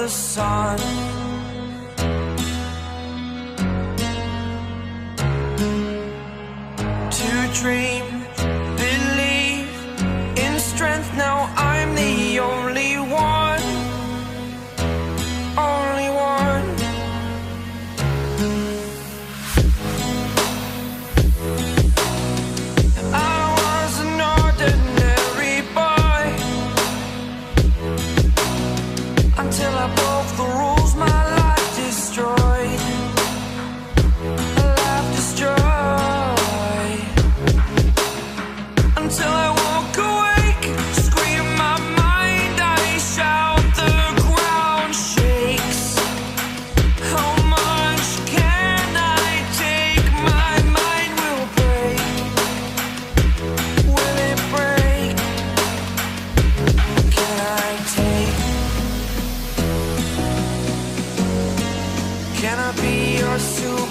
the sun. To dream, believe in strength, now I'm the only one. Only one. I was an ordinary boy until I broke the rules, my life destroyed. A life destroyed. Until I woke awake, scream my mind, I shout, the ground shakes. How much can I take? My mind will break. Will it break? Can I take? Can I be your super?